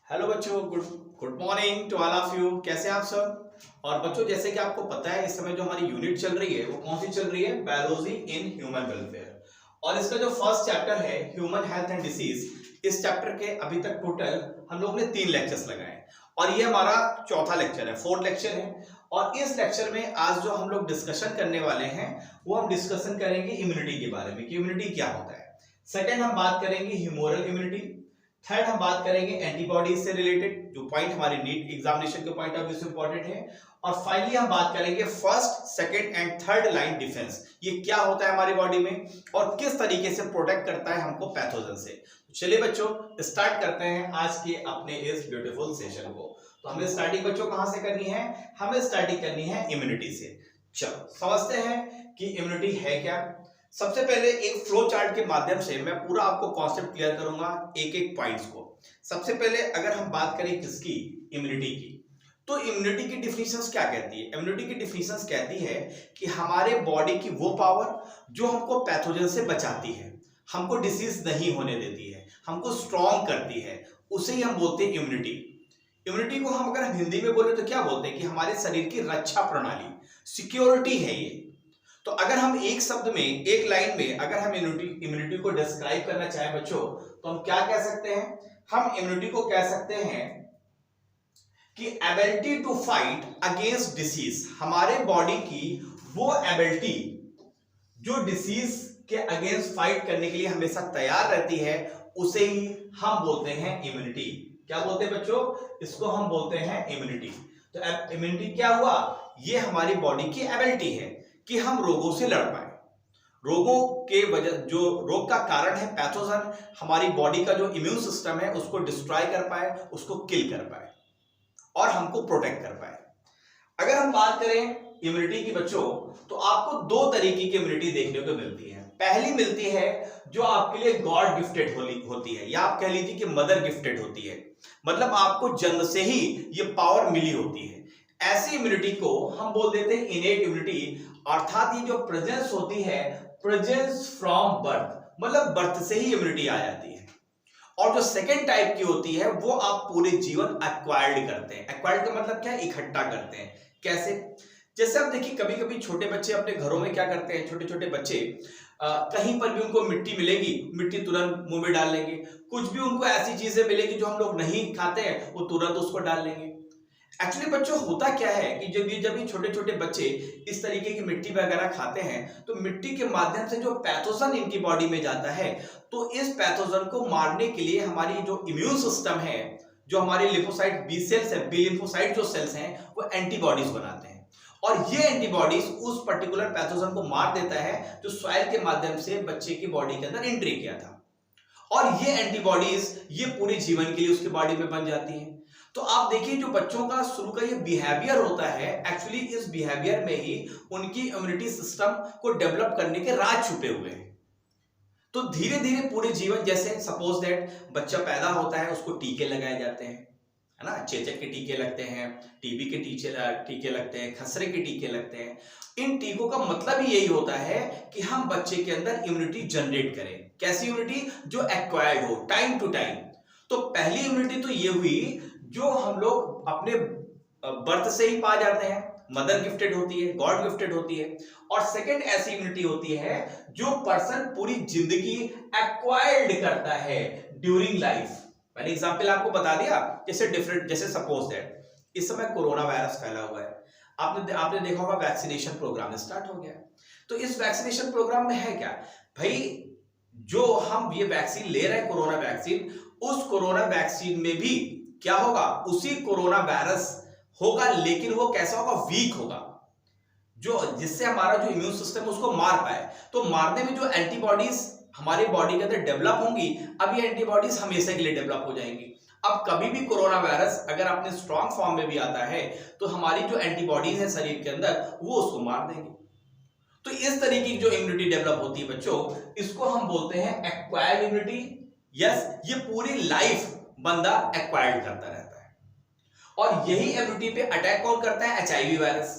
Hello बच्चों, good morning to all of you. कैसे हैं आप सब। और बच्चों, जैसे कि आपको पता है, इस समय जो हमारी यूनिट चल रही है वो कौन सी चल रही है? Biology in human welfare. और इसका जो फर्स्ट चैप्टर है ह्यूमन हेल्थ एंड डिसीज, इस चैप्टर के अभी तक टोटल हम लोग ने 3 लेक्चर्स लगाए और ये हमारा चौथा लेक्चर है, 4th लेक्चर है। और इस लेक्चर में आज जो हम लोग डिस्कशन करने वाले हैं वो हम डिस्कशन करेंगे इम्यूनिटी के बारे में कि इम्यूनिटी क्या होता है। सेकेंड, हम बात करेंगे ह्यूमोरल इम्यूनिटी। थर्ड, हम बात करेंगे एंटीबॉडीज से रिलेटेड, जो पॉइंट हमारे नीट एग्जामिनेशन के पॉइंट ऑफ व्यू से इंपॉर्टेंट है। और फाइनली हम बात करेंगे first, second and third line defence, ये क्या होता है हमारी बॉडी में और किस तरीके से प्रोटेक्ट करता है हमको पैथोजन से। तो चलिए बच्चों, स्टार्ट करते हैं आज के अपने इस ब्यूटीफुल सेशन को। तो हमें स्टार्टिंग बच्चों कहां से करनी है? हमें स्टार्टिंग करनी है इम्यूनिटी से। चलो समझते हैं कि इम्यूनिटी है क्या। सबसे पहले एक फ्लो चार्ट के माध्यम से मैं पूरा आपको कॉन्सेप्ट क्लियर करूंगा, एक एक पॉइंट्स को। सबसे पहले अगर हम बात करें किसकी? इम्यूनिटी की। तो इम्यूनिटी की डिफिनेशंस क्या कहती है? इम्यूनिटी की डिफिनेशंस कहती है कि हमारे बॉडी की वो पावर जो हमको पैथोजन से बचाती है, हमको डिसीज नहीं होने देती है, हमको स्ट्रॉन्ग करती है, उसे ही हम बोलते हैं इम्यूनिटी। इम्यूनिटी को हम अगर हिंदी में बोले तो क्या बोलते हैं? कि हमारे शरीर की रक्षा प्रणाली, सिक्योरिटी है ये। तो अगर हम एक शब्द में, एक लाइन में अगर हम इम्यूनिटी को डिस्क्राइब करना चाहें बच्चों, तो हम क्या कह सकते हैं? हम इम्यूनिटी को कह सकते हैं कि ability to fight against disease. हमारे बॉडी की वो एबिलिटी जो डिसीज के अगेंस्ट फाइट करने के लिए हमेशा तैयार रहती है, उसे ही हम बोलते हैं इम्यूनिटी। क्या बोलते हैं बच्चों? इसको हम बोलते हैं इम्यूनिटी। तो इम्यूनिटी क्या हुआ? ये हमारी बॉडी की एबिलिटी है कि हम रोगों से लड़ पाए। रोगों के वजह, जो रोग का कारण है पैथोजन, हमारी बॉडी का जो इम्यून सिस्टम है उसको डिस्ट्रॉय कर पाए, उसको किल कर पाए और हमको प्रोटेक्ट कर पाए। अगर हम बात करें इम्यूनिटी की बच्चों, तो आपको 2 तरीके की इम्यूनिटी देखने को मिलती है। पहली मिलती है जो आपके लिए गॉड गिफ्टेड होती है, या आप कह लीजिए कि मदर गिफ्टेड होती है, मतलब आपको जन्म से ही ये पावर मिली होती है। ऐसी इम्यूनिटी को हम बोल देते हैं इनेट इम्यूनिटी, अर्थात ये जो प्रेजेंस होती है, प्रेजेंस फ्रॉम बर्थ, मतलब बर्थ से ही इम्यूनिटी आ जाती है। और जो सेकेंड टाइप की होती है वो आप पूरे जीवन एक्वायर्ड करते हैं। एक्वायर्ड का मतलब क्या है? इकट्ठा करते हैं। कैसे? जैसे आप देखिए, कभी कभी छोटे बच्चे अपने घरों में क्या करते हैं, छोटे छोटे बच्चे कहीं पर भी उनको मिट्टी मिलेगी, मिट्टी तुरंत मुंह में डाल लेंगे। कुछ भी उनको ऐसी चीजें मिलेगी जो हम लोग नहीं खाते हैं, वो तुरंत उसको डाल लेंगे। एक्चुअली बच्चों होता क्या है कि जब ये छोटे छोटे बच्चे इस तरीके की मिट्टी वगैरह खाते हैं, तो मिट्टी के माध्यम से जो पैथोजन इनकी बॉडी में जाता है, तो इस पैथोजन को मारने के लिए हमारी जो इम्यून सिस्टम है, जो हमारे लिम्फोसाइट बी सेल्स है, बी लिम्फोसाइट जो सेल्स हैं, वो एंटीबॉडीज बनाते हैं। और ये एंटीबॉडीज उस पर्टिकुलर पैथोजन को मार देता है जो सॉइल के माध्यम से बच्चे की बॉडी के अंदर एंट्री किया था। और ये एंटीबॉडीज ये पूरे जीवन के लिए उसकी बॉडी में बन जाती हैं। तो आप देखिए, जो बच्चों का शुरू का ये बिहेवियर होता है, एक्चुअली इस बिहेवियर में ही उनकी इम्यूनिटी सिस्टम को डेवलप करने के राज छुपे हुए हैं। तो धीरे धीरे पूरे जीवन, जैसे सपोज दैट बच्चा पैदा होता है, उसको टीके लगाए जाते हैं, है ना। चेचक के टीके लगते हैं, टीबी के टीके लगते हैं, खसरे के टीके लगते हैं। इन टीकों का मतलब ही यही होता है कि हम बच्चे के अंदर इम्यूनिटी जनरेट करें। कैसी इम्यूनिटी? जो एक्वायर्ड हो, टाइम टू टाइम। तो पहली इम्यूनिटी तो ये हुई जो हम लोग अपने बर्थ से ही पा जाते हैं, मदर गिफ्टेड होती है, गॉड गिफ्टेड होती है। और सेकंड ऐसी इम्यूनिटी होती है जो पर्सन पूरी जिंदगी एक्वायर्ड करता है ड्यूरिंग लाइफ। मैंने एग्जांपल आपको बता दिया, जैसे सपोज दैट इस समय कोरोना वायरस फैला हुआ है, आपने देखा होगा वैक्सीनेशन प्रोग्राम स्टार्ट हो गया। तो इस वैक्सीनेशन प्रोग्राम में है क्या भाई? जो हम ये वैक्सीन ले रहे हैं, कोरोना वैक्सीन, उस कोरोना वैक्सीन में भी क्या होगा? उसी कोरोना वायरस होगा, लेकिन वो कैसा होगा? वीक होगा, जो जिससे हमारा जो इम्यून सिस्टम उसको मार पाए। तो मारने में जो एंटीबॉडीज हमारे बॉडी के अंदर डेवलप होंगी, अब ये एंटीबॉडीज हमेशा के लिए डेवलप हो जाएंगी। अब कभी भी कोरोना वायरस अगर अपने स्ट्रॉन्ग फॉर्म में भी आता है, तो हमारी जो एंटीबॉडीज है शरीर के अंदर, वो उसको मार देंगे। तो इस तरीके की जो इम्यूनिटी डेवलप होती है बच्चों, इसको हम बोलते हैं एक्वायर्ड इम्यूनिटी। यस, ये पूरी लाइफ बंदा एक्वायर्ड करता रहता है। और यही इम्यूनिटी पे अटैक कौन करता है? HIV virus.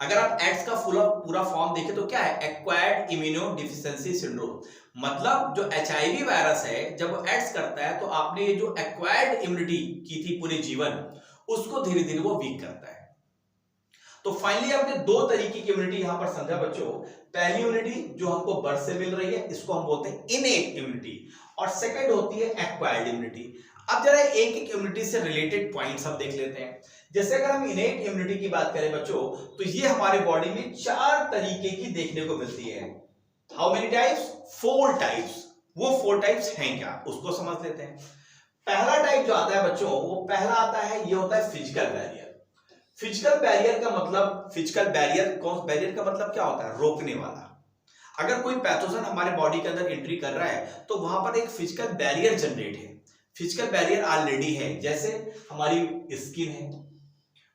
अगर आप एड्स का पूरा फॉर्म देखें तो क्या है? Acquired immuno deficiency syndrome. मतलब जो HIV वायरस है जब वो एड्स करता है तो आपने ये जो एक्वायर्ड इम्यूनिटी की थी पूरे जीवन, उसको धीरे धीरे वो वीक करता है। तो फाइनली आपने दो तरीके की इम्यूनिटी यहां पर समझा बच्चों। पहली इम्यूनिटी जो हमको बर्थ से मिल रही है, इसको हम बोलते हैं इनेट इम्यूनिटी, और सेकंड होती है एक्वायर्ड इम्यूनिटी। अब जरा एक एक इम्यूनिटी से रिलेटेड पॉइंट्स हम देख लेते हैं। जैसे अगर हम इनेट इम्यूनिटी की बात करें बच्चों, तो ये हमारे बॉडी में 4 तरीके की देखने को मिलती है। How many types? 4 टाइप्स। वो 4 टाइप्स हैं क्या, उसको समझ लेते हैं। पहला टाइप जो आता है बच्चों, वो पहला आता है, ये होता है फिजिकल बैरियर। फिजिकल बैरियर का मतलब, फिजिकल बैरियर का मतलब क्या होता है? रोकने वाला। अगर कोई पैथोजन हमारे बॉडी के अंदर एंट्री कर रहा है तो वहां पर एक फिजिकल बैरियर जनरेट है। फिजिकल बैरियर ऑलरेडी है, जैसे हमारी स्किन है,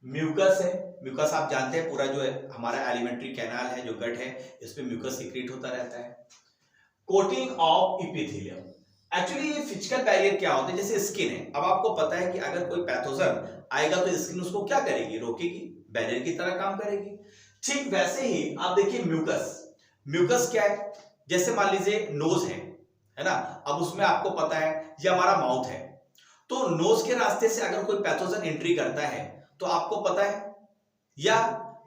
म्यूकस है। म्यूकस आप जानते हैं पूरा जो है हमारा एलिमेंट्री कैनाल है, जो गट है, इसमें म्यूकस सीक्रेट होता रहता है। कोटिंग ऑफ एपिथेलियम, एक्चुअली ये फिजिकल बैरियर क्या होता है? जैसे स्किन है, अब आपको पता है कि अगर कोई पैथोजन आएगा तो स्किन उसको क्या करेगी? रोकेगी, बैरियर की तरह काम करेगी। ठीक वैसे ही आप देखिए म्यूकस। म्यूकस क्या है? जैसे मान लीजिए नोज है ना, अब उसमें आपको पता है ये हमारा माउथ है, तो नोज के रास्ते से अगर कोई पैथोजन एंट्री करता है तो आपको पता है, या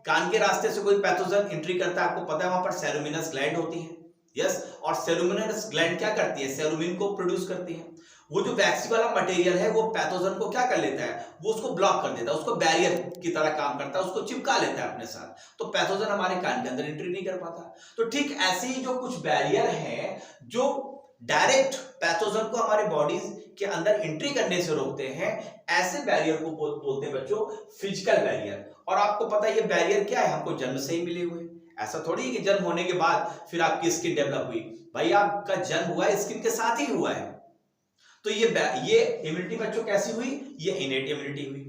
कान के रास्ते से कोई पैथोजन एंट्री करता है, आपको पता है वहां पर सेरुमिनस ग्लैंड होती है। यस, और सेरुमिनस ग्लैंड क्या करती है? सेरुमिन को प्रोड्यूस करती है। वो जो वैक्सी वाला मटेरियल है वो पैथोजन को क्या कर लेता है? वो उसको ब्लॉक कर देता है, उसको बैरियर की तरह काम करता है, उसको चिपका लेता है अपने साथ, तो पैथोजन हमारे कान के अंदर एंट्री नहीं कर पाता। तो ठीक ऐसे ही जो कुछ बैरियर हैं जो डायरेक्ट पैथोजन को हमारे बॉडी के अंदर एंट्री करने से रोकते हैं, ऐसे बैरियर को बोलते हैं बच्चों फिजिकल बैरियर। और आपको पता है ये बैरियर क्या है? हमको जन्म से ही मिले हुए। ऐसा थोड़ी है कि जन्म होने के बाद फिर आपकी स्किन डेवलप हुई। भाई आपका जन्म हुआ है स्किन के साथ ही हुआ है। तो ये इम्यूनिटी बच्चों कैसी हुई? ये इनेट इम्यूनिटी हुई।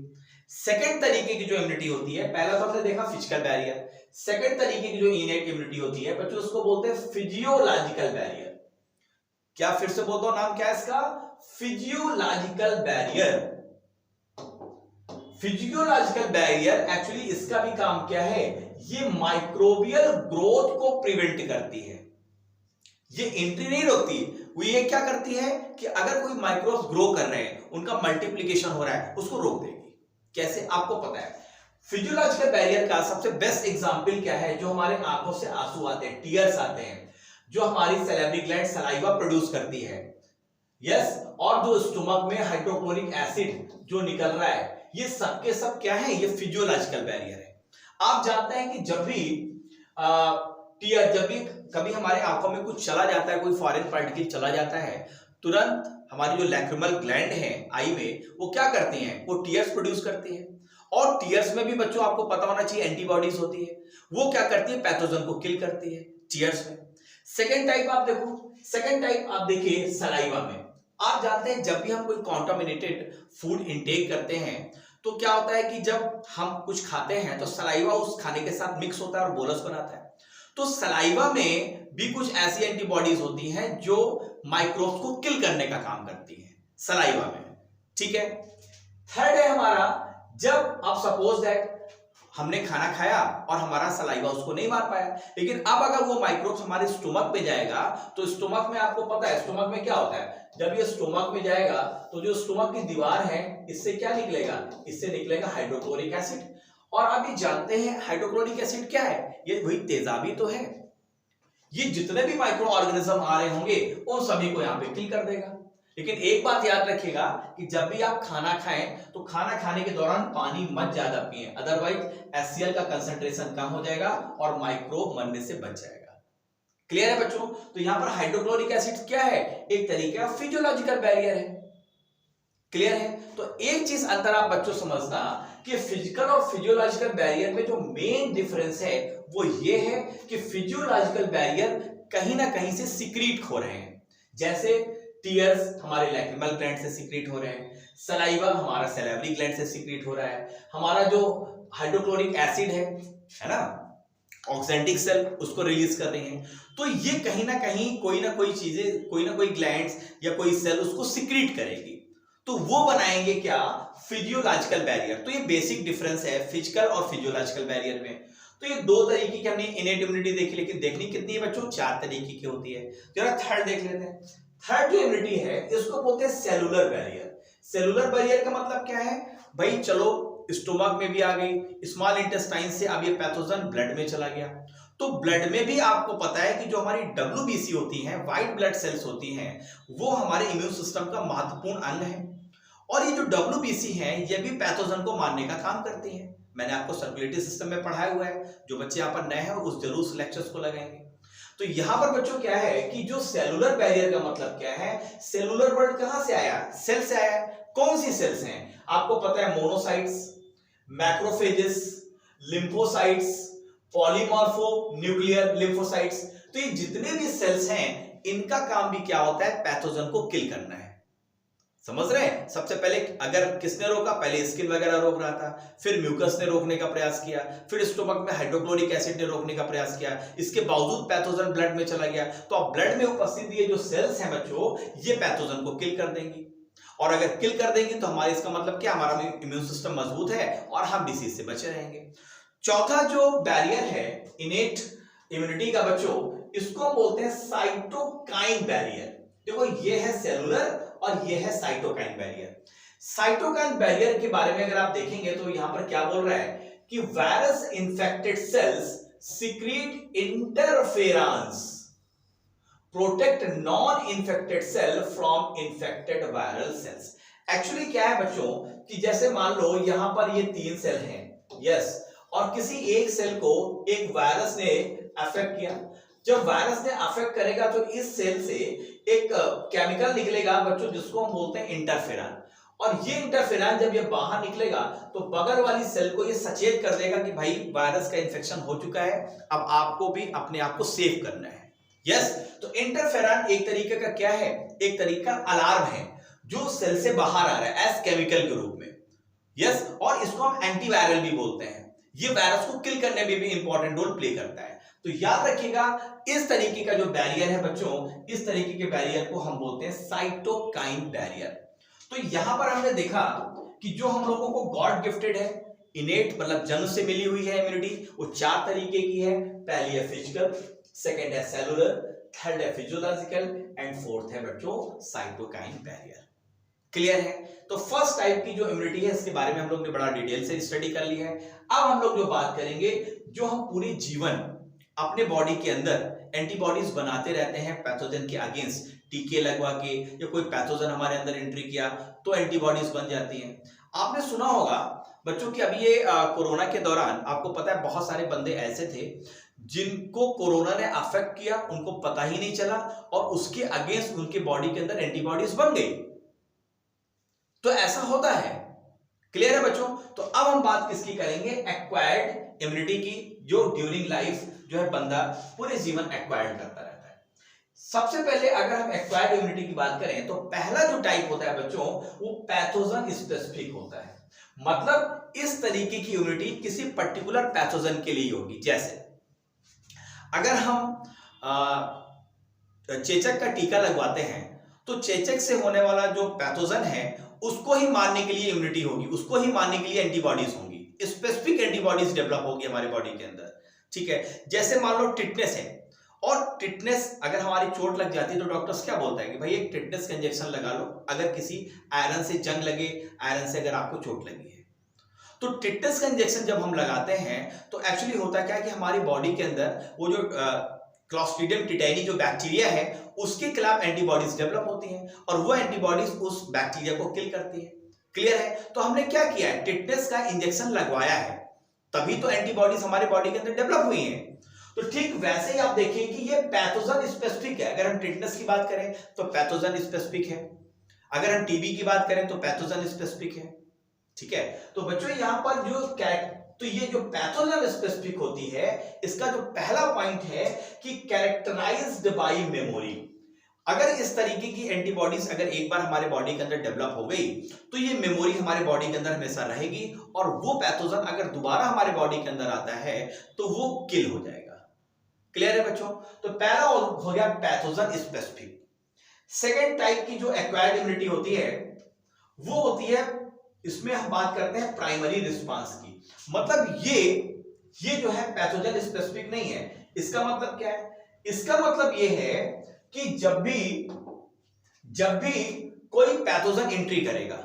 सेकंड तरीके की जो इम्यूनिटी होती है, पहला तो हमने देखा फिजिकल बैरियर, सेकंड तरीके की जो इनेट इम्यूनिटी होती है बच्चों, उसको बोलते हैं फिजियोलॉजिकल बैरियर। क्या, फिर से बोलता हूं, नाम क्या है इसका? Physiological barrier. Physiological barrier actually इसका भी काम क्या है? ये माइक्रोबियल ग्रोथ को प्रिवेंट करती है। ये एंट्री नहीं रोकती, वो ये क्या करती है कि अगर कोई माइक्रोब्स ग्रो कर रहे हैं, उनका मल्टीप्लिकेशन हो रहा है, उसको रोक देगी। कैसे? आपको पता है फिजियोलॉजिकल बैरियर का सबसे बेस्ट एग्जांपल क्या है? जो हमारे आंखों से आंसू आते हैं, टीयर्स आते हैं, जो हमारी सैलिवरी ग्लैंड सलाइवा प्रोड्यूस करती है। यस, और जो स्टमक में हाइड्रोक्लोरिक एसिड जो निकल रहा है, ये सब के सब क्या है? ये फिजियोलॉजिकल बैरियर है। आप जानते हैं कि जब भी कभी हमारे आंखों में कुछ चला जाता है, कोई फॉरेन पार्टिकल चला जाता है, तुरंत हमारी जो लैक्रिमल ग्लैंड है आई में, वो क्या करती हैं? वो टीयर्स प्रोड्यूस करती है। और टीयर्स में भी बच्चों आपको पता होना चाहिए एंटीबॉडीज होती है। वो क्या करती है? पैथोजन को किल करती है टीयर्स में। सेकेंड टाइप आप देखो, सेकेंड टाइप आप देखिए सलाइवा में। आप जानते हैं जब भी हम कोई कॉन्टामिनेटेड फूड इंटेक करते हैं तो क्या होता है कि जब हम कुछ खाते हैं तो सलाइवा उस खाने के साथ मिक्स होता है और बोलस बनाता है। तो सलाइवा में भी कुछ ऐसी एंटीबॉडीज होती हैं जो माइक्रोब्स को किल करने का काम करती हैं सलाइवा में। ठीक है, थर्ड है हमारा, जब आप सपोज दैट हमने खाना खाया और हमारा सलाइवा उसको नहीं मार पाया, लेकिन अब अगर वो माइक्रोब्स हमारे स्टोमक पे जाएगा तो स्टोमक में आपको पता है स्टोमक में क्या होता है? जब ये स्टोमक में जाएगा तो जो स्टोमक की दीवार है, इससे क्या निकलेगा? इससे निकलेगा हाइड्रोक्लोरिक एसिड। और आप ये जानते हैं हाइड्रोक्लोरिक एसिड क्या है? ये वही तेजाबी तो है। ये जितने भी माइक्रो ऑर्गेनिज्म आ रहे होंगे उन सभी को यहाँ पे किल कर देगा। लेकिन एक बात याद रखिएगा कि जब भी आप खाना खाएं तो खाना खाने के दौरान पानी मत ज्यादा पिएं, अदरवाइज HCl का कंसंट्रेशन कम हो जाएगा और माइक्रोब मरने से बच जाएगा। क्लियर है बच्चों? तो यहां पर हाइड्रोक्लोरिक एसिड क्या है? एक तरीके का फिजियोलॉजिकल बैरियर है। क्लियर है? तो एक चीज अंदर आप बच्चों समझना कि फिजिकल और फिजियोलॉजिकल बैरियर में जो मेन डिफरेंस है वो ये है कि फिजियोलॉजिकल बैरियर कहीं ना कहीं से सीक्रेट हो रहे हैं। जैसे टीयर्स हमारे लैक्रिमल ग्लैंड से सीक्रेट हो रहे हैं, सलाइवा हमारा सैलिवरी ग्लैंड से सीक्रेट हो रहा है, हमारा जो हाइड्रोक्लोरिक एसिड है ना, ऑक्जेंटिक सेल उसको रिलीज कर रही हैं। तो ये कहीं ना कहीं कोई ना कोई चीजें, कोई ना कोई ग्लैंड्स या कोई सेल उसको सीक्रेट करेगी, तो वो बनाएंगे क्या? Physiological barrier. तो ये बेसिक डिफरेंस है फिजिकल और फिजियोलॉजिकल बैरियर में। तो ये दो तरीके की हमने इनेट इम्यूनिटी देखी, लेकिन देखनी कितनी है बच्चों? 4 तरीके की होती है। जरा थर्ड देख लेते हैं। थर्ड जो इम्यूनिटी है इसको बोलते हैं सेलुलर बैरियर। सेलुलर बैरियर का मतलब क्या है भाई? चलो स्टोमक में भी आ गई, स्मॉल इंटेस्टाइन से अब ये पैथोजन ब्लड में चला गया, तो ब्लड में भी आपको पता है कि जो हमारी WBC होती हैं, व्हाइट ब्लड सेल्स होती हैं, वो हमारे इम्यून सिस्टम का महत्वपूर्ण अंग है। और ये जो WBC है ये भी पैथोजन को मारने का काम करती है। मैंने आपको सर्कुलेटरी सिस्टम में पढ़ाया हुआ है, जो बच्चे यहाँ पर नए हैं उस जरूर उस लेक्चर्स को लगाएंगे। तो यहां पर बच्चों क्या है कि जो सेलुलर बैरियर का मतलब क्या है? सेलुलर वर्ड कहां से आया? सेल से आया। कौन सी सेल्स हैं? आपको पता है monocytes, macrophages, lymphocytes, polymorpho nuclear lymphocytes. तो ये जितने भी सेल्स हैं इनका काम भी क्या होता है? पैथोजन को किल करना है। समझ रहे हैं? सबसे पहले अगर किसने रोका? पहले स्किन वगैरह रोक रहा था, फिर म्यूकस ने रोकने का प्रयास किया, फिर स्टोमक में हाइड्रोक्लोरिक एसिड ने रोकने का प्रयास किया, इसके बावजूद पैथोजन ब्लड में चला गया। तो अब ब्लड में उपस्थित ये जो सेल्स हैं बच्चों, ये पैथोजन को किल कर देंगी। और अगर किल कर देंगी तो हमारे इसका मतलब क्या? हमारा इम्यून सिस्टम मजबूत है और हम डिसीज से बचे रहेंगे। चौथा जो बैरियर है इनेट इम्यूनिटी का बच्चों, इसको बोलते हैं साइटोकाइन बैरियर। देखो ये है सेलुलर और ये है साइटोकाइन बैरियर। साइटोकाइन बैरियर के बारे में अगर आप देखेंगे तो यहां पर क्या बोल रहा है कि virus infected cells secrete interference protect non infected cell from infected viral cells. Actually क्या है बच्चों कि जैसे मान लो यहां पर ये 3 सेल हैं, यस, और किसी एक सेल को एक वायरस ने अफेक्ट किया। जब वायरस ने अफेक्ट करेगा तो इस सेल से एक केमिकल निकलेगा बच्चों जिसको हम बोलते हैं इंटरफेरॉन। और ये इंटरफेरॉन जब ये बाहर निकलेगा तो बगल वाली सेल को ये सचेत कर देगा कि भाई वायरस का इन्फेक्शन हो चुका है, अब आपको भी अपने आप को सेव करना है। यस, तो इंटरफेरॉन एक तरीके का क्या है? एक तरीका अलार्म है जो सेल से बाहर आ रहा है एज केमिकल के रूप में। यस, और इसको हम एंटीवायरल भी बोलते हैं। ये वायरस को किल करने में भी इंपॉर्टेंट रोल प्ले करता है। तो याद रखिएगा इस तरीके का जो बैरियर है बच्चों, इस तरीके के बैरियर को हम बोलते हैं साइटोकाइन बैरियर। तो यहां पर हमने देखा कि जो हम लोगों को गॉड गिफ्टेड है, इनेट मतलब जन्म से मिली हुई है इम्यूनिटी, वो 4 तरीके की है। पहली है फिजिकल, सेकंड है सेलुलर, थर्ड है फिजियोलॉजिकल एंड फोर्थ है बच्चों साइटोकाइन बैरियर। क्लियर है? तो फर्स्ट टाइप की जो इम्यूनिटी है इसके बारे में हम लोग ने बड़ा डिटेल से स्टडी कर लिया है। अब हम लोग जो बात करेंगे, जो हम पूरे जीवन अपने बॉडी के अंदर एंटीबॉडीज बनाते रहते हैं पैथोजन के अगेंस्ट, टीके लगवा के या कोई पैथोजन हमारे अंदर एंट्री किया तो एंटीबॉडीज बन जाती हैं। आपने सुना होगा बच्चों कि अभी ये कोरोना के दौरान आपको पता है बहुत सारे बंदे ऐसे थे जिनको कोरोना ने अफेक्ट किया, उनको पता ही नहीं चला और उसके अगेंस्ट उनके बॉडी के अंदर एंटीबॉडीज बन गई। तो ऐसा होता है। क्लियर है बच्चों? तो अब हम बात किसकी करेंगे? एक्वायर्ड इम्यूनिटी की, जो ड्यूरिंग लाइफ जो है बंदा पूरे जीवन एक्वायर्ड करता रहता है। सबसे पहले अगर हम एक्वायर्ड इम्यूनिटी की बात करें तो पहला जो टाइप होता है बच्चों वो पैथोजन स्पेसिफिक होता है। मतलब इस तरीके की इम्यूनिटी किसी पर्टिकुलर पैथोजन के लिए होगी। जैसे अगर हम चेचक का टीका लगवाते हैं तो चेचक से होने वाला जो पैथोजन है उसको ही मारने के लिए इम्यूनिटी होगी, उसको ही मारने के लिए एंटीबॉडीज होंगी, स्पेसिफिक एंटीबॉडीज डेवलप होगी हमारे बॉडी के अंदर। ठीक है, जैसे मान लो टिटनेस है और टिटनेस अगर हमारी चोट लग जाती है तो डॉक्टर्स क्या बोलता है कि भाई एक टिटनेस का इंजेक्शन लगा लो अगर किसी आयरन से जंग लगे, आयरन से अगर आपको चोट लगी है। तो टिटनेस का इंजेक्शन जब हम लगाते हैं तो एक्चुअली होता क्या है कि हमारी बॉडी के अंदर वो जो क्लॉस्ट्रीडियम टिटानी जो बैक्टीरिया है उसके खिलाफ एंटीबॉडीज डेवलप होती हैं और वो एंटीबॉडीज उस बैक्टीरिया को किल करती है। क्लियर है? तो हमने क्या किया है? टिटनेस का इंजेक्शन लगवाया है, तभी तो एंटीबॉडीज हमारे बॉडी के अंदर डेवलप हुई हैं। तो ठीक वैसे ही आप देखिए कि ये पैथोजन स्पेसिफिक है। अगर हम टिटनेस की बात करें तो पैथोजन स्पेसिफिक है, अगर हम टीबी की बात करें तो पैथोजन स्पेसिफिक है। ठीक है, तो बच्चों यहां पर तो ये जो पैथोजन स्पेसिफिक होती है इसका जो पहला पॉइंट है कि कैरेक्टराइज्ड बाय मेमोरी। अगर इस तरीके की एंटीबॉडीज अगर एक बार हमारे बॉडी के अंदर डेवलप हो गई तो ये मेमोरी हमारे बॉडी के अंदर हमेशा रहेगी और वो पैथोजन अगर दोबारा हमारे बॉडी के अंदर आता है तो वो किल हो जाएगा। क्लियर है बच्चों? तो पहला हो गया पैथोजन स्पेसिफिक। सेकेंड टाइप की जो एक्वायर्ड इम्यूनिटी होती है वो होती है, इसमें हम बात करते हैं प्राइमरी रिस्पांस की। मतलब ये ये जो है पैथोजन स्पेसिफिक नहीं है। इसका मतलब क्या है? इसका मतलब ये है कि जब भी कोई पैथोजन एंट्री करेगा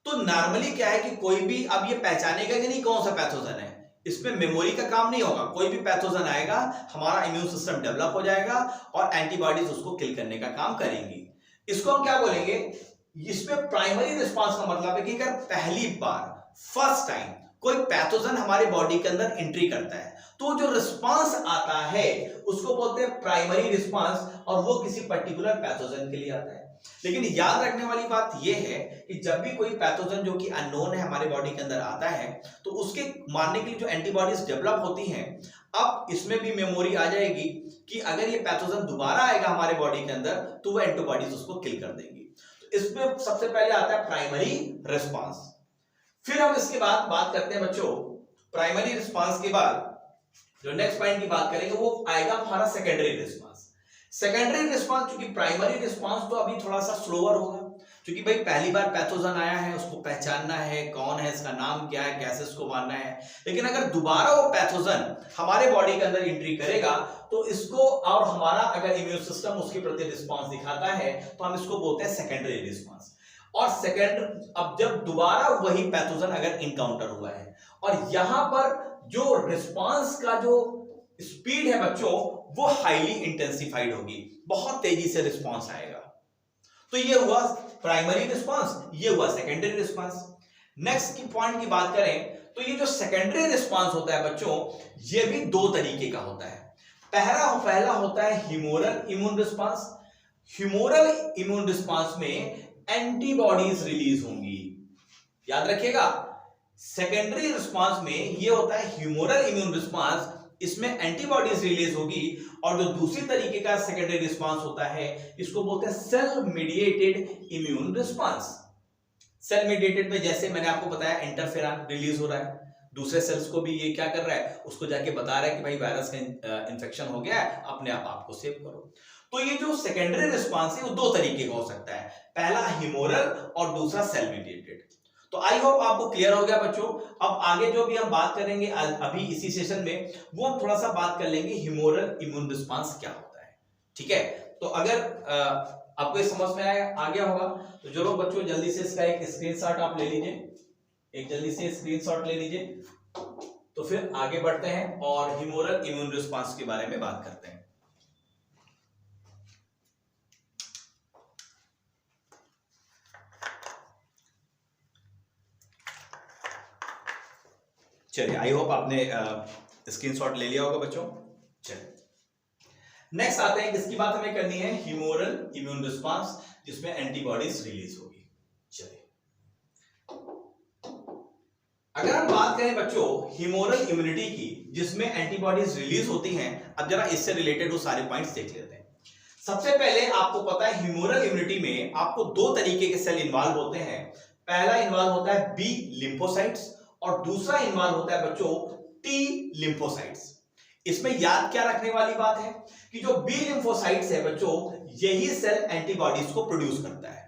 तो नॉर्मली क्या है कि कोई भी अब ये पहचानेगा कि नहीं कौन सा पैथोजन है। इसमें मेमोरी का काम नहीं होगा। कोई भी पैथोजन आएगा, हमारा इम्यून सिस्टम डेवलप हो जाएगा और एंटीबॉडीज उसको किल करने का काम करेंगी। इसको हम क्या बोलेंगे? इसमें प्राइमरी रिस्पांस का मतलब है कि अगर पहली बार फर्स्ट टाइम कोई पैथोजन हमारे बॉडी के अंदर एंट्री करता है तो जो रिस्पांस आता है उसको बोलते हैं प्राइमरी रिस्पांस, और वो किसी पर्टिकुलर पैथोजन के लिए आता है। लेकिन याद रखने वाली बात यह है कि जब भी कोई पैथोजन जो कि अननोन है हमारे बॉडी के अंदर आता है तो उसके मारने के लिए जो एंटीबॉडीज डेवलप होती हैं, अब इसमें भी मेमोरी आ जाएगी कि अगर ये पैथोजन दोबारा आएगा हमारे बॉडी के अंदर तो वो एंटीबॉडीज उसको किल कर देंगी। तो इसमें सबसे पहले आता है प्राइमरी रिस्पांस। फिर हम इसके बाद बात करते हैं बच्चों, प्राइमरी रिस्पांस के बाद जो नेक्स्ट पॉइंट की बात करेंगे वो आएगा हमारा सेकेंडरी रिस्पांस। सेकेंडरी रिस्पांस, क्योंकि प्राइमरी रिस्पांस तो अभी थोड़ा सा स्लोअर होगा, क्योंकि भाई पहली बार पैथोजन आया है, उसको पहचानना है कौन है, इसका नाम क्या है, कैसे इसको मारना है। लेकिन अगर दोबारा वो पैथोजन हमारे बॉडी के अंदर एंट्री करेगा तो इसको, और हमारा अगर इम्यून सिस्टम उसके प्रति रिस्पांस दिखाता है तो हम इसको बोलते हैं सेकेंडरी रिस्पांस। और अब जब दोबारा वही पैथोजन अगर इनकाउंटर हुआ है और यहां पर जो रिस्पांस का जो स्पीड है बच्चों वो हाईली इंटेंसिफाइड होगी, बहुत तेजी से रिस्पांस आएगा। तो ये हुआ प्राइमरी रिस्पांस, ये हुआ सेकेंडरी रिस्पांस। नेक्स्ट की पॉइंट की बात करें तो ये जो सेकेंडरी रिस्पांस होता है बच्चों, ये भी दो तरीके का होता है। पहला होता है humoral immune response. Humoral immune response में एंटीबॉडीज रिलीज होंगी, याद रखिएगा। सेकेंडरी रिस्पांस में ये होता है ह्यूमोरल इम्यून रिस्पांस, इसमें एंटीबॉडीज रिलीज होगी। और जो दूसरी तरीके का सेकेंडरी रिस्पांस होता है इसको बोलते हैं cell mediated immune response. Cell mediated में जैसे मैंने आपको बताया इंटरफेरॉन रिलीज हो रहा है, दूसरे सेल्स को भी ये क्या कर रहा है, उसको जाके बता रहा है कि भाई वायरस का इन्फेक्शन हो गया है, अपने आप आपको सेव करो। तो ये जो सेकेंडरी रिस्पांस है वो दो तरीके का हो सकता है, पहला ह्यूमोरल और दूसरा सेल मीडिएटेड। तो आई होप आपको क्लियर हो गया बच्चों। अब आगे जो भी हम बात करेंगे अभी इसी सेशन में, वो हम थोड़ा सा बात कर लेंगे ह्यूमोरल इम्यून रिस्पांस क्या होता है, ठीक है। तो अगर आपको ये समझ में आ गया होगा तो जरूर बच्चों जल्दी से इसका एक स्क्रीनशॉट आप ले लीजिए, एक जल्दी से स्क्रीनशॉट ले लीजिए। तो फिर आगे बढ़ते हैं और ह्यूमोरल इम्यून रिस्पांस के बारे में बात करते हैं। चलिए, आई होप आपने स्क्रीनशॉट ले लिया होगा बच्चों। चलिए नेक्स्ट आते हैं, किसकी बात हमें करनी है, ह्यूमोरल इम्यून रिस्पांस, जिसमें एंटीबॉडीज रिलीज होगी। चलिए अगर हम बात करें बच्चों ह्यूमोरल इम्यूनिटी की, जिसमें एंटीबॉडीज रिलीज होती हैं, अब जरा इससे रिलेटेड वो सारे पॉइंट्स देख लेते हैं। सबसे पहले आपको पता है ह्यूमोरल इम्यूनिटी में आपको दो तरीके के सेल इन्वॉल्व होते हैं। पहला इन्वॉल्व होता है बी लिम्फोसाइट्स और दूसरा इन्वॉल्व होता है बच्चों टी लिम्फोसाइट्स। इसमें याद क्या रखने वाली बात है कि जो बी लिम्फोसाइट्स है बच्चों, यही सेल एंटीबॉडीज को प्रोड्यूस करता है,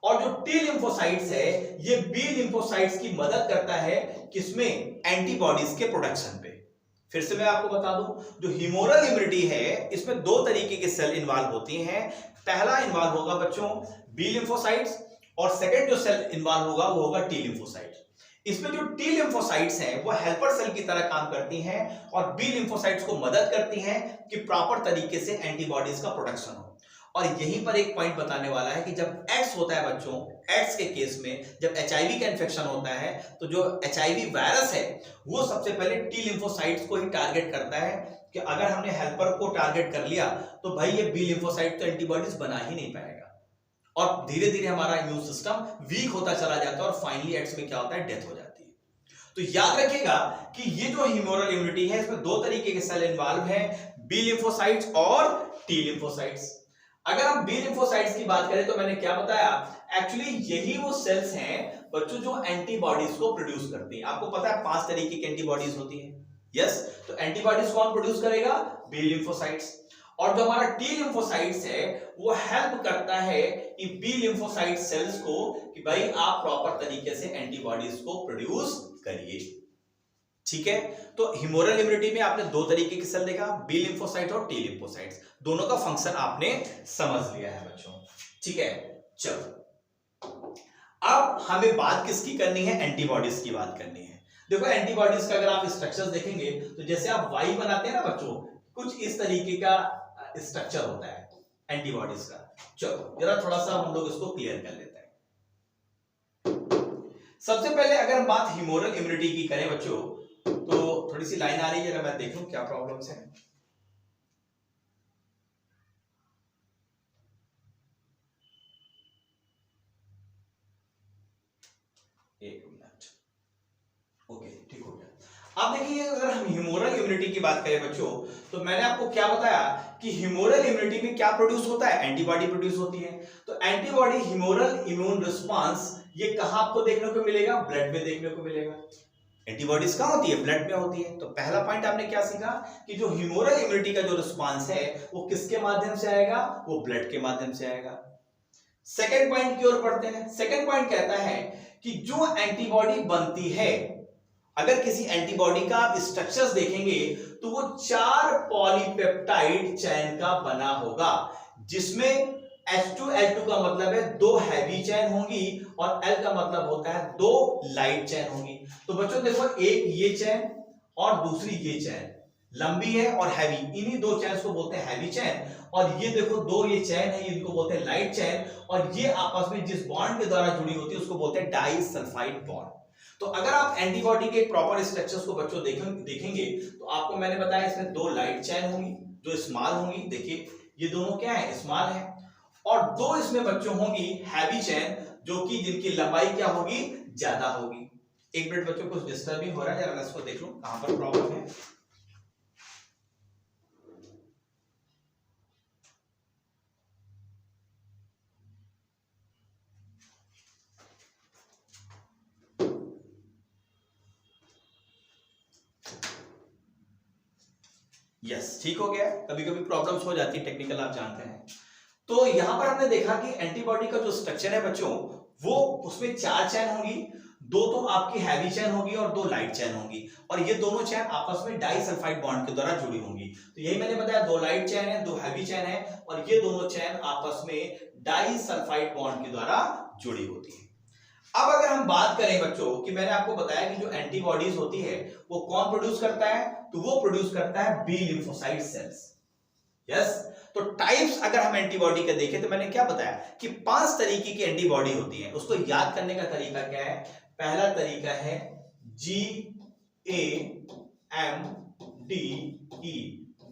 और जो टी लिम्फोसाइट्स है ये बी लिम्फोसाइट्स की मदद करता है किसमें, एंटीबॉडीज के प्रोडक्शन पे। फिर से मैं आपको बता दूं, जो ह्यूमोरल इम्यूनिटी है इसमें दो तरीके के सेल इन्वॉल्व होती हैं। पहला इन्वॉल्व होगा बच्चों बी लिम्फोसाइट्स और सेकंड जो सेल इन्वॉल्व होगा वो होगा टी लिम्फोसाइट्स। इसमें जो टी लिम्फोसाइट्स हैं वो हेल्पर सेल की तरह काम करती हैं और बी लिम्फोसाइट्स को मदद करती हैं कि प्रॉपर तरीके से एंटीबॉडीज का प्रोडक्शन हो। और यहीं पर एक पॉइंट बताने वाला है कि जब एक्स होता है बच्चों, एक्स के केस में जब एचआईवी का इन्फेक्शन होता है तो जो एचआईवी वायरस है वो सबसे पहले टी लिम्फोसाइट्स को ही टारगेट करता है कि अगर हमने हेल्पर को टारगेट कर लिया तो भाई ये बी लिम्फोसाइट तो एंटीबॉडीज बना ही नहीं पाएगा और धीरे धीरे हमारा इम्यून सिस्टम वीक होता चला जाता है और फाइनली एक्स में क्या होता है, डेथ हो जाती है। तो याद रखिएगा कि ये जो ह्यूमोरल इम्यूनिटी है इसमें दो तरीके के सेल इन्वॉल्व हैं, बी लिम्फोसाइट्स और टी लिम्फोसाइट्स। अगर हम बी लिम्फोसाइट्स की बात करें तो मैंने क्या बताया, एक्चुअली यही वो सेल्स हैं बच्चों जो एंटीबॉडीज को प्रोड्यूस करती हैं। आपको पता है 5 तरीके की एंटीबॉडीज होती हैं, यस। तो एंटीबॉडीज कौन प्रोड्यूस करेगा, बी लिम्फोसाइट्स। और जो हमारा टी लिम्फोसाइट्स है वो हेल्प करता है कि बी लिम्फोसाइट सेल्स को कि भाई आप प्रॉपर तरीके से एंटीबॉडीज को प्रोड्यूस करिए। ठीक है, तो ह्यूमरल इम्यूनिटी में आपने दो तरीके की सेल देखा, बी लिम्फोसाइट और टी लिम्फोसाइट्स, दोनों का फंक्शन आपने समझ लिया है बच्चों। ठीक है, चलो अब हमें बात किसकी करनी है, एंटीबॉडीज की बात करनी है। देखो एंटीबॉडीज का अगर आप स्ट्रक्चर्स देखेंगे तो जैसे आप वाई बनाते हैं ना बच्चों, कुछ इस तरीके का स्ट्रक्चर होता है एंटीबॉडीज का। चलो जरा थोड़ा सा हम लोग इसको क्लियर कर लेते हैं। सबसे पहले अगर हम बात ह्यूमरल इम्यूनिटी की करें बच्चों, तो थोड़ी सी लाइन आ रही है, अगर मैं देखूं क्या प्रॉब्लम्स हैं। एक मिनट, ओके ठीक हो गया। अब देखिए अगर हम ह्यूमरल इम्यूनिटी की बात करें बच्चों, तो मैंने आपको क्या बताया कि ह्यूमरल इम्यूनिटी में क्या प्रोड्यूस होता है, एंटीबॉडी प्रोड्यूस होती है। तो एंटीबॉडी ह्यूमरल इम्यून रिस्पांस ये कहां आपको देखने को मिलेगा, ब्लड में देखने को मिलेगा। एंटीबॉडीज कहां होती है, ब्लड में होती है। तो पहला पॉइंट आपने क्या सीखा कि जो ह्यूमरल इम्यूनिटी का जो रिस्पांस है वो किसके माध्यम से आएगा, वो ब्लड के माध्यम से आएगा। सेकेंड पॉइंट की ओर बढ़ते हैं। सेकेंड पॉइंट कहता है कि जो एंटीबॉडी बनती है, अगर किसी एंटीबॉडी का आप स्ट्रक्चर्स देखेंगे तो वो 4 पॉलीपेप्टाइड चेन का बना होगा, जिसमें H2L2 का मतलब है 2 हैवी चेन होंगी और L का मतलब होता है 2 लाइट चेन होंगी। तो बच्चों देखो, एक ये चेन और दूसरी ये चेन लंबी है और हैवी, इन्हीं दो चेन्स को बोलते हैं हैवी चेन। और ये देखो दो ये चेन है, इनको बोलते हैं लाइट चेन, और ये आपस में जिस बॉन्ड के द्वारा जुड़ी होती है उसको बोलते हैं डाइसल्फाइड बॉन्ड। तो अगर आप एंटीबॉडी के प्रॉपर स्ट्रक्चर्स को बच्चों देखेंगे तो आपको मैंने बताया इसमें 2 लाइट चेन होंगी जो स्मॉल होंगी, देखिए ये दोनों क्या है, स्मॉल है, और 2 इसमें बच्चों होंगी हैवी चेन जो कि जिनकी लंबाई क्या होगी, ज्यादा होगी। एक मिनट बच्चों, कुछ डिस्टर्बिंग हो रहा है, जरा मैं इसको देख लूं कहां पर प्रॉब्लम है। यस ठीक हो गया। कभी कभी प्रॉब्लम्स हो जाती है टेक्निकल, आप जानते हैं। तो यहां पर हमने देखा कि एंटीबॉडी का जो स्ट्रक्चर है बच्चों, वो उसमें 4 चैन होंगी, 2 तो आपकी हैवी चैन होगी और 2 लाइट चैन होंगी, और ये दोनों चैन आपस में डाइसल्फाइड बॉन्ड के द्वारा जुड़ी होंगी। तो यही मैंने बताया, 2 लाइट चैन है, 2 हैवी चैन है, और ये दोनों चैन आपस में डाइसल्फाइड बॉन्ड के द्वारा जुड़ी होती है। अब अगर हम बात करें बच्चों कि मैंने आपको बताया कि जो एंटीबॉडीज होती है वो कौन प्रोड्यूस करता है, तो वो प्रोड्यूस करता है बी लिम्फोसाइट सेल्स। यस, तो टाइप्स अगर हम एंटीबॉडी का देखें तो मैंने क्या बताया कि 5 तरीके की एंटीबॉडी होती है। उसको याद करने का तरीका क्या है, पहला तरीका है GAMDE,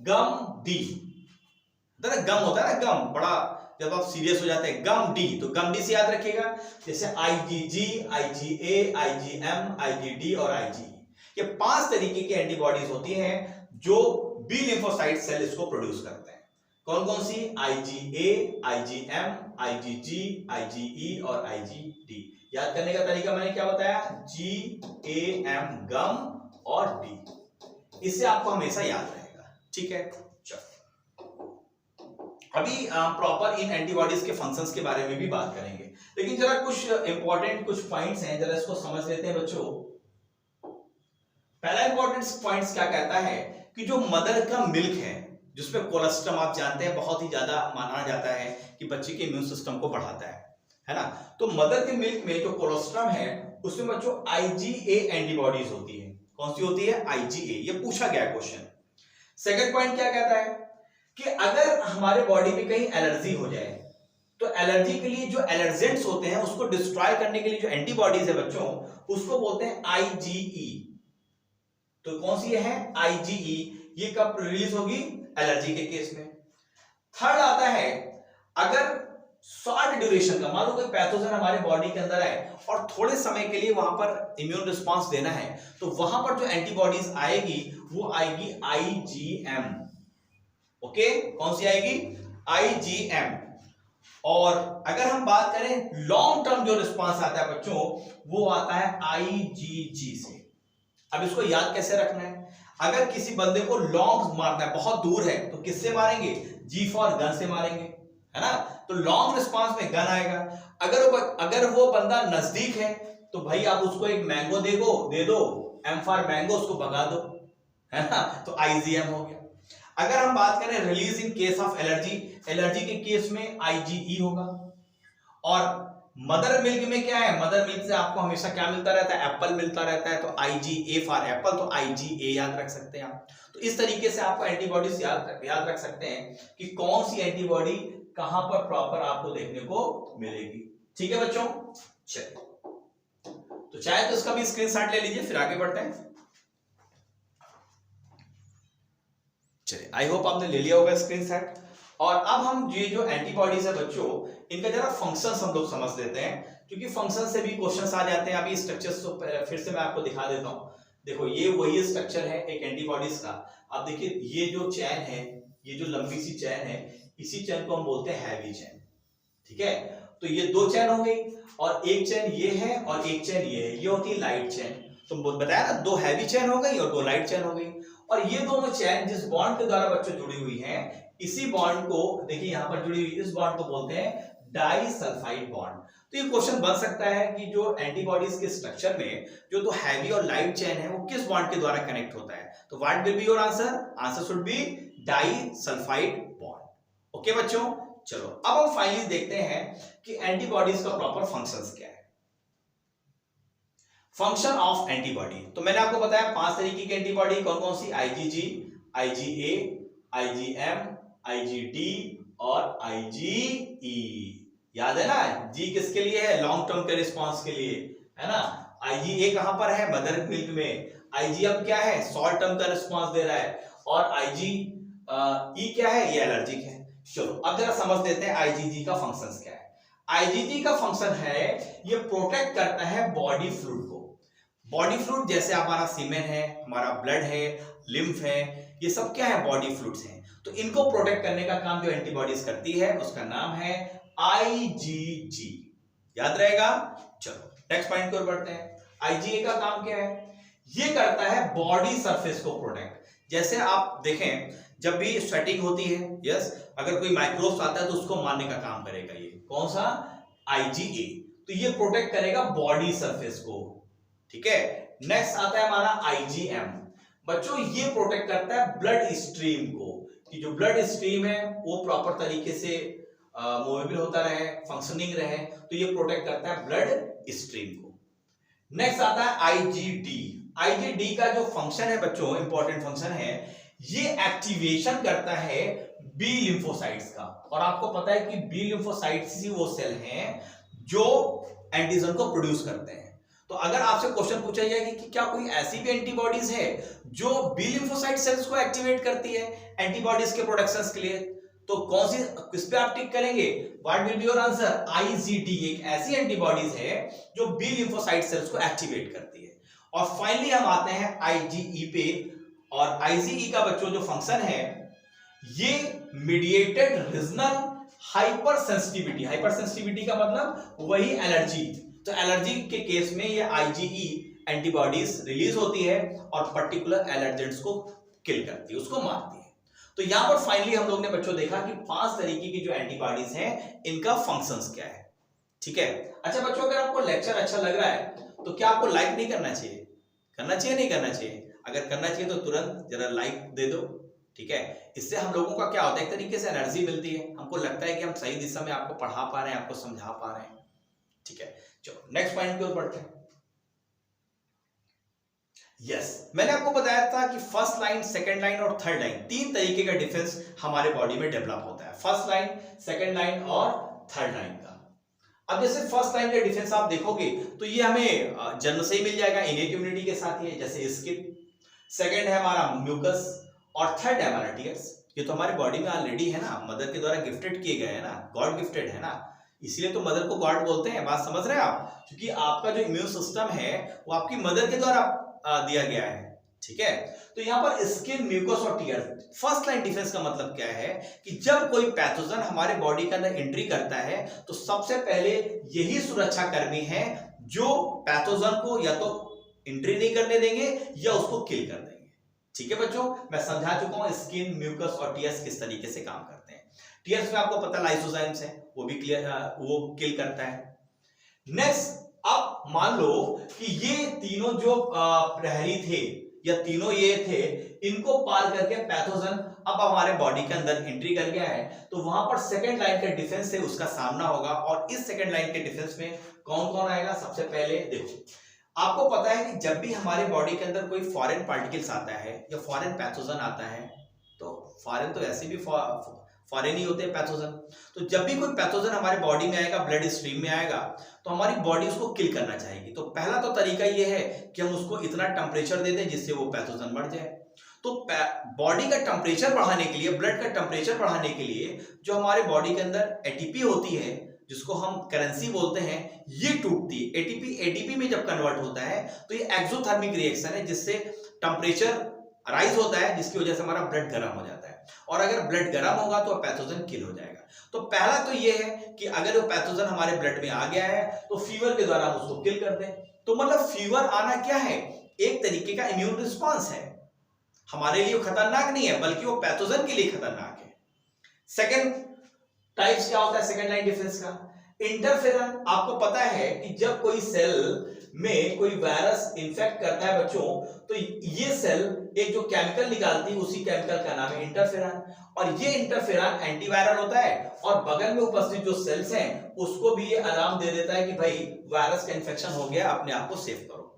गम डी। गम होता है ना, गम बड़ा, जब आप सीरियस हो जाते हैं, गम डी, तो गम डी से याद रखिएगा। जैसे IgG, IgA, IgM, IgD और IgE, ये 5 तरीके की एंटीबॉडीज होती हैं जो बी लिम्फोसाइट सेल इसको प्रोड्यूस करते हैं। कौन कौन सी, IgA, IgM, IgG, IgE और IgD। याद करने का तरीका मैंने क्या बताया, GAM गम और D, इससे आपको हमेशा याद रहेगा। ठीक है, चलो अभी प्रॉपर इन एंटीबॉडीज के फंक्शंस के बारे में भी बात करेंगे, लेकिन जरा कुछ इंपॉर्टेंट कुछ पॉइंट्स हैं, जरा इसको समझ लेते हैं बच्चों। पहला इंपॉर्टेंट पॉइंट्स क्या कहता है कि जो मदर का मिल्क है, जिसमें कोलेस्ट्रम आप जानते हैं बहुत ही ज्यादा माना जाता है कि बच्चे के इम्यून सिस्टम को बढ़ाता है ना। तो मदर के मिल्क में जो कोलेस्ट्रम है उसमें बच्चों IgA एंटीबॉडीज होती है। कौन सी होती है, IgA, ये पूछा गया क्वेश्चन। सेकंड पॉइंट क्या कहता है कि अगर हमारे बॉडी में कहीं एलर्जी हो जाए तो एलर्जी के लिए जो एलर्जेंट्स होते हैं उसको डिस्ट्रॉय करने के लिए जो एंटीबॉडीज है बच्चों, उसको बोलते हैं IgE। तो कौन सी है, IgE, ये कब रिलीज होगी, एलर्जी के केस में। थर्ड आता है, अगर शॉर्ट ड्यूरेशन का, मान लो कोई पैथोजन हमारे बॉडी के अंदर है और थोड़े समय के लिए वहां पर इम्यून रिस्पांस देना है, तो वहां पर जो एंटीबॉडीज आएगी वो आएगी IgM। ओके, कौन सी आएगी, IgM। और अगर हम बात करें लॉन्ग टर्म जो रिस्पांस आता है बच्चों, वो आता है IgG से। अब इसको याद कैसे रखना है, अगर किसी बंदे को लॉन्ग मारना है, बहुत दूर है, तो किससे मारेंगे, G फॉर गन से मारेंगे, है ना। तो लॉन्ग रिस्पांस में गन आएगा। अगर वो बंदा नजदीक है तो भाई आप उसको एक मैंगो दे दो, एम फॉर मैंगो, उसको भगा दो, है ना, तो आईजीएम हो गया। अगर हम बात करें release in case of allergy, allergy के केस में आईजीई होगा। और मदर मिल्क में क्या है, मदर मिल्क से आपको हमेशा क्या मिलता रहता है, एप्पल मिलता रहता है, तो आईजीए फॉर एप्पल, तो आईजीए याद रख सकते हैं आप। तो इस तरीके से आपको एंटीबॉडीज याद रख सकते हैं कि कौन सी एंटीबॉडी कहां पर प्रॉपर आपको देखने को मिलेगी। ठीक है बच्चों, चलिए, तो चाहे तो इसका भी स्क्रीनशॉट ले लीजिए, फिर आगे बढ़ते हैं। चलिए, आई होप आपने ले लिया होगा स्क्रीनशॉट। और अब हम ये जो एंटीबॉडीज है बच्चों, इनका जरा फंक्शंस हम लोग समझ लेते हैं, क्योंकि फंक्शन से भी क्वेश्चंस आ जाते हैं। अभी स्ट्रक्चर्स तो फिर से मैं आपको दिखा देता हूं। देखो, ये वही स्ट्रक्चर है एक एंटीबॉडीज का। आप देखिए, ये जो चेन है, ये जो लंबी सी चेन है, इसी चेन को हम बोलते हैं हैवी चेन। ठीक है, तो ये दो चेन हो गई, और एक चेन ये है और एक चेन ये है, ये होती है लाइट चेन। तो बताया ना, दो हैवी चेन हो गई और दो लाइट चेन हो गई। और ये दोनों चेन जिस बॉन्ड के द्वारा बच्चों जुड़ी हुई हैं, इसी बॉन्ड को देखिए यहां पर जुड़ी हुई, इस बॉन्ड को बोलते हैं डाइसल्फाइड बॉन्ड। तो ये क्वेश्चन बन सकता है कि जो एंटीबॉडीज के स्ट्रक्चर में जो दो हैवी और लाइट चेन है, वो किस बॉन्ड के द्वारा कनेक्ट होता है। तो what will be your answer, answer should be disulphide bond. Okay बच्चों, चलो अब हम फाइनली देखते हैं कि एंटीबॉडीज का प्रॉपर फंक्शंस क्या है। फंक्शन ऑफ एंटीबॉडी, तो मैंने आपको बताया 5 तरीके की एंटीबॉडी कौन कौन सी, आईजीजी, आईजीए, आईजीएम, आईजीडी और आईजीई। याद है ना, जी किसके लिए है, लॉन्ग टर्म के रिस्पांस के लिए, है ना। आईजीए कहां पर है, मदर मिल्क में। आईजीएम क्या है, शॉर्ट टर्म का रिस्पांस दे रहा है। और आईजीई क्या है, ये एलर्जिक है। चलो अब जरा समझ लेते हैं आईजीजी का फंक्शंस क्या है। आईजीजी का फंक्शन है, ये प्रोटेक्ट करता है बॉडी फ्लूइड को। बॉडी फ्लूइड जैसे हमारा सीमेन है, हमारा ब्लड है, लिम्फ है, ये सब क्या है, बॉडी फ्लूइड्स हैं। तो इनको प्रोटेक्ट करने का काम जो एंटीबॉडीज करती है, उसका नाम है आईजीजी। याद रहेगा। चलो नेक्स्ट पॉइंट की ओर बढ़ते हैं। आईजीए का काम क्या है, ये करता है बॉडी सरफेस को प्रोटेक्ट। जैसे आप देखें, जब भी स्वेटिंग होती है, यस, अगर कोई माइक्रोब्स आता है तो उसको मारने का काम करेगा ये कौन सा, आईजीए। तो ये प्रोटेक्ट करेगा बॉडी सरफेस को। ठीक है, नेक्स्ट आता है हमारा आईजीएम। बच्चों, ये प्रोटेक्ट करता है ब्लड स्ट्रीम को, कि जो ब्लड स्ट्रीम है वो प्रॉपर तरीके से मूवेबल होता रहे, फंक्शनिंग रहे। तो ये प्रोटेक्ट करता है ब्लड स्ट्रीम को। नेक्स्ट आता है आईजीडी। आईजीडी का जो फंक्शन है बच्चों, इंपॉर्टेंट फंक्शन है, ये एक्टिवेशन करता है बी लिम्फोसाइट्स का। और आपको पता है कि बी लिम्फोसाइट्स ही वो सेल हैं जो एंटीजन को प्रोड्यूस करते हैं। तो अगर आपसे क्वेश्चन पूछा जाए कि क्या कोई ऐसी भी एंटीबॉडीज है जो बी लिम्फोसाइट सेल्स को एक्टिवेट करती है एंटीबॉडीज के प्रोडक्शन के लिए, तो कौन सी, किस पे आप टिक करेंगे, what will be your answer, IgD. एक ऐसी एंटीबॉडीज है जो बी लिम्फोसाइट सेल्स को एक्टिवेट करती है। और फाइनली हम आते हैं आईजीई पे। और आईजीई का बच्चों जो फंक्शन है, ये mediated regional hyper sensitivity. Hyper sensitivity का मतलब वही एलर्जी। तो एलर्जी के केस में ये आईजीई एंटीबॉडीज रिलीज होती है और पर्टिकुलर एलर्जेंट्स को किल करती है, उसको मारती है। तो यहां पर फाइनली हम लोग ने बच्चों देखा कि 5 तरीके की जो एंटीबॉडीज हैं, इनका फंक्शंस क्या है। ठीक है, अच्छा बच्चों, अगर आपको लेक्चर अच्छा लग रहा है तो क्या आपको लाइक नहीं करना चाहिए, करना चाहिए नहीं करना चाहिए? अगर करना चाहिए तो तुरंत जरा लाइक दे दो। ठीक है, इससे हम लोगों का क्या होता है, एक तरीके से एनर्जी मिलती है, हमको लगता है कि हम सही दिशा में आपको पढ़ा पा रहे हैं, आपको समझा पा रहे हैं। ठीक है, चलो नेक्स्ट पॉइंट की ओर बढ़ते हैं। यस, मैंने आपको बताया था कि फर्स्ट लाइन, सेकंड लाइन और थर्ड लाइन, 3 तरीके का डिफेंस हमारे बॉडी में डेवलप होता है, फर्स्ट लाइन, सेकंड लाइन और थर्ड लाइन का। अब जैसे फर्स्ट लाइन का डिफेंस आप देखोगे तो ये हमें जन्म से ही मिल जाएगा, इनेट इम्यूनिटी के साथ ही है, जैसे स्किन। सेकंड है हमारा म्यूकस और थर्ड है हमारा टीयर्स। ये तो हमारे बॉडी में ऑलरेडी है ना, मदर के द्वारा गिफ्टेड किए गए हैं ना, गॉड गिफ्टेड है ना, इसलिए तो मदर को गॉड बोलते हैं। बात समझ रहे हैं आप, क्योंकि आपका जो इम्यून सिस्टम है वो आपकी मदर के द्वारा दिया गया है। ठीक है, तो यहां पर स्किन, म्यूकस और टीयर्स। फर्स्ट लाइन डिफेंस का मतलब क्या है कि जब कोई पैथोजन हमारे बॉडी के अंदर एंट्री करता है तो सबसे पहले यही सुरक्षा कर्मी है जो पैथोजन को या तो एंट्री नहीं करने देंगे या उसको किल कर देंगे। ठीक है बच्चों, मैं समझा चुका हूं स्किन, म्यूकस और टीयर्स किस तरीके से काम करते हैं। टीयर्स में आपको पता लाइसोजाइम्स है, वो भी क्लियर, वो किल करता है। नेक्स्ट अब मान लो कि ये तीनों जो प्रहरी थे या तीनों ये थे, इनको पार करके पैथोजन अब हमारे बॉडी के अंदर एंट्री कर गया है, तो वहां पर सेकंड लाइन का डिफेंस से उसका सामना होगा। और इस सेकंड लाइन के डिफेंस में कौन कौन आएगा? सबसे पहले देखो, आपको पता है कि जब भी हमारे बॉडी के अंदर कोई फॉरेन पार्टिकल्स आता है या फॉरेन पैथोजन आता है, तो फॉरेन तो ऐसे भी फॉरेन ही होते हैं पैथोजन, तो जब भी कोई पैथोजन हमारे बॉडी में आएगा, ब्लड स्ट्रीम में आएगा, तो हमारी बॉडी उसको किल करना चाहेगी। तो पहला तो तरीका ये है कि हम उसको इतना टेम्परेचर दे दें जिससे वो पैथोजन मर जाए। तो बॉडी का टेम्परेचर बढ़ाने के लिए, ब्लड का टेम्परेचर बढ़ाने के लिए जो हमारे बॉडी के अंदर एटीपी होती है, जिसको हम करेंसी बोलते हैं, ये टूटती है। एटीपी एटीपी में जब कन्वर्ट होता है तो ये एक्सोथर्मिक रिएक्शन है, जिससे टेम्परेचर राइज होता है, जिसकी वजह से हमारा ब्लड गर्म हो जाता है। और अगर ब्लड गर्म होगा तो पैथोजन किल हो जाएगा। तो पहला तो ये है कि अगर वो पैथोजन हमारे ब्लड में आ गया है तो फीवर के द्वारा हम उसको किल कर दें। तो मतलब फीवर आना क्या है? एक तरीके का इम्यून रिस्पॉन्स है, हमारे लिए खतरनाक नहीं है, बल्कि वो पैथोजन के लिए खतरनाक है। सेकेंड टाइप्स क्या होता है सेकेंड लाइन डिफेंस का? इंटरफेरन। आपको पता है कि जब कोई सेल में कोई वायरस इन्फेक्ट करता है बच्चों, तो ये सेल एक जो केमिकल निकालती है, उसी केमिकल का नाम है इंटरफेरन। और ये इंटरफेरन एंटीवायरल होता है और बगल में उपस्थित जो सेल्स हैं उसको भी ये अलार्म दे देता है कि भाई वायरस का इन्फेक्शन हो गया, अपने आप को सेव करो।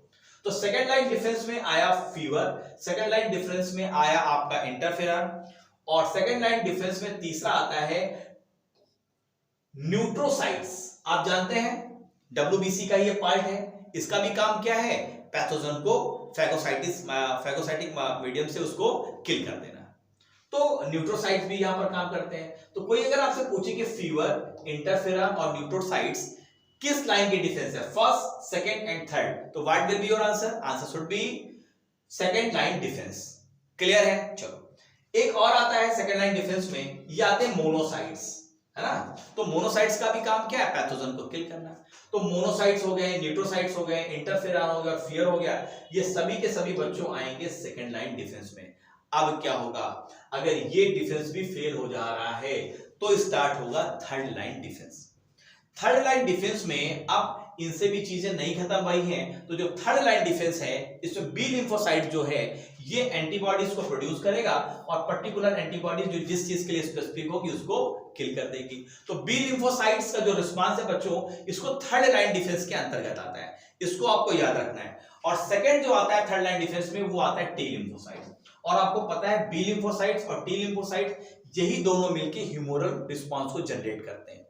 तो सेकेंड लाइन डिफेंस में आया फीवर, सेकेंड लाइन डिफेंस में आया आपका इंटरफेरन, और सेकेंड लाइन डिफेंस में तीसरा आता है न्यूट्रोसाइट्स। आप जानते हैं WBC का ये पार्ट है, इसका भी काम क्या है? पैथोजन को फैगोसाइटिक मीडियम से उसको किल कर देना। तो न्यूट्रोसाइट्स भी यहां पर काम करते हैं। तो कोई अगर आपसे पूछे कि फीवर, इंटरफेरन और न्यूट्रोसाइट्स किस लाइन की डिफेंस है, फर्स्ट, सेकंड एंड थर्ड, तो what will be your answer? Answer should be second line defence. Clear है? चलो, एक और आता है सेकंड लाइन डिफेंस में, ये आते हैं मोनोसाइट्स, है ना। तो मोनोसाइट्स का भी काम क्या है? पैथोजन को किल करना। तो मोनोसाइट्स हो गए, न्यूट्रोसाइट्स हो गए, इंटरफेरन हो गया, फीयर हो गया, ये सभी के सभी बच्चों आएंगे सेकंड लाइन डिफेंस में। अब क्या होगा? अगर ये डिफेंस भी फेल हो जा रहा है तो स्टार्ट होगा third line defence. Third line defence में अब इनसे भी चीजें नहीं खत्म भाई हैं। तो जो थर्ड लाइन डिफेंस है, इसमें बी लिम्फोसाइट जो है ये एंटीबॉडीज को प्रोड्यूस करेगा और पर्टिकुलर एंटीबॉडीज जो जिस चीज के लिए स्पेसिफिक होगी उसको किल कर देगी। तो बी लिम्फोसाइट्स का जो रिस्पांस है बच्चों, इसको थर्ड लाइन डिफेंस के अंतर्गत आता है, इसको आपको याद रखना है। और सेकंड जो आता है थर्ड लाइन डिफेंस में, वो आता है टी लिम्फोसाइट। और आपको पता है बी लिम्फोसाइट्स और टी लिम्फोसाइट यही दोनों मिलकर ह्यूमरल रिस्पांस को जनरेट करते हैं।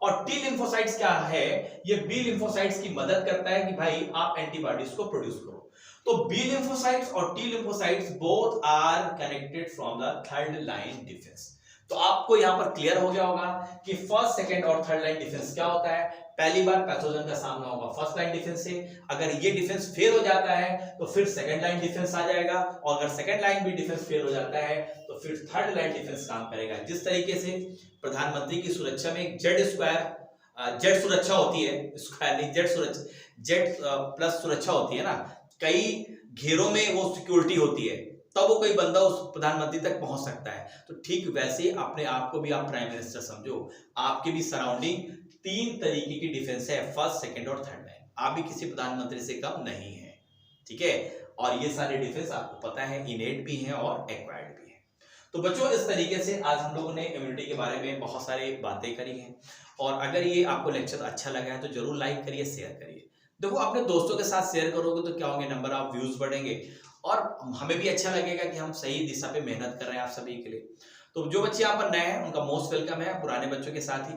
और टी लिम्फोसाइट्स क्या है? ये बी लिम्फोसाइट्स की मदद करता है कि भाई आप एंटीबॉडीज को प्रोड्यूस करो। तो बी लिम्फोसाइट्स और T lymphocytes both are connected from the third line defence. तो आपको यहां पर क्लियर हो गया होगा कि फर्स्ट, सेकंड और थर्ड लाइन डिफेंस क्या होता है। पहली बार पैथोजन का सामना होगा फर्स्ट लाइन डिफेंस से, अगर ये डिफेंस फेल हो जाता है तो फिर सेकंड लाइन डिफेंस आ जाएगा, और अगर सेकंड लाइन भी डिफेंस फेल हो जाता है तो फिर थर्ड लाइन डिफेंस काम करेगा। जिस तरीके से प्रधानमंत्री की सुरक्षा में जेड सुरक्षा होती है, स्क्वायर नहीं, जेड प्लस सुरक्षा होती है ना, कई घेरों में वो सिक्योरिटी होती है, तब वो कोई बंदा उस प्रधानमंत्री तक पहुंच सकता है। तो ठीक वैसे अपने आप को भी आप प्राइम मिनिस्टर समझो, आपके भी सराउंडिंग तीन तरीके की डिफेंस है, फर्स्ट, सेकंड और थर्ड लाइन। आप भी किसी प्रधानमंत्री से कम नहीं है, ठीक है। और ये सारे डिफेंस आपको पता है इनेट भी हैं और एक्वायर्ड भी हैं। तो बच्चों, इस तरीके से आज हम लोगों ने इम्यूनिटी के बारे में बहुत सारी बातें करी हैं। और अगर ये आपको लेक्चर अच्छा लगा है तो जरूर लाइक करिए, शेयर करिए। देखो, अपने दोस्तों के साथ शेयर करोगे तो क्या होंगे, नंबर ऑफ व्यूज बढ़ेंगे और हमें भी अच्छा लगेगा कि हम सही दिशा पे मेहनत कर रहे हैं आप सभी के लिए। तो जो बच्चे यहाँ पर नए हैं उनका मोस्ट वेलकम है, पुराने बच्चों के साथ ही।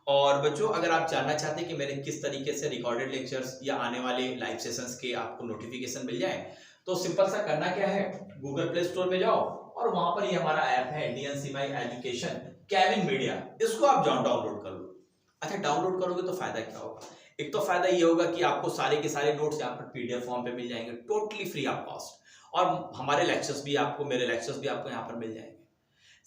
और बच्चों, अगर आप जानना चाहते हैं कि मेरे किस तरीके से रिकॉर्डेड लेक्चर्स या आने वाले लाइव सेशंस के आपको नोटिफिकेशन मिल जाए, तो सिंपल सा करना क्या है, गूगल प्ले स्टोर पे जाओ और वहां पर ये हमारा ऐप है DNC एजुकेशन केविन मीडिया, इसको आप डाउनलोड कर लो। अच्छा, डाउनलोड करोगे तो फायदा क्या होगा? एक तो फायदा ये होगा कि आपको सारे के सारे नोट्स यहाँ पर PDF फॉर्म पे मिल जाएंगे, टोटली फ्री ऑफ कॉस्ट। और हमारे लेक्चर्स भी आपको, मेरे लेक्चर्स भी आपको यहाँ पर मिल जाएंगे।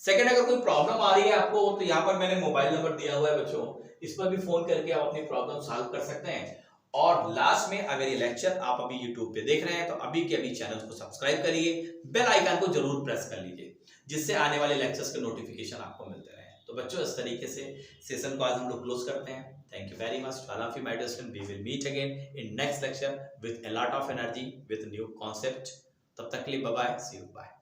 सेकंड, अगर कोई प्रॉब्लम आ रही है आपको तो यहाँ पर मैंने मोबाइल नंबर दिया हुआ है बच्चों, इस पर भी फोन करके आप अपनी प्रॉब्लम सॉल्व कर सकते हैं। और लास्ट में, अगर ये लेक्चर आप अभी YouTube पे देख रहे हैं तो अभी के अभी चैनल को सब्सक्राइब करिए, बेल आइकन को जरूर प्रेस कर लीजिए, जिससे आने वाले लेक्चर्स के नोटिफिकेशन आपको मिलते रहे। तो तो बच्चों इस तरीके से सेशन को आज हम लोग क्लोज करते हैं। Thank you very much to all of you my dear student. We will meet again in next lecture with a lot of energy with new concept. तब तक के लिए bye bye, see you, bye.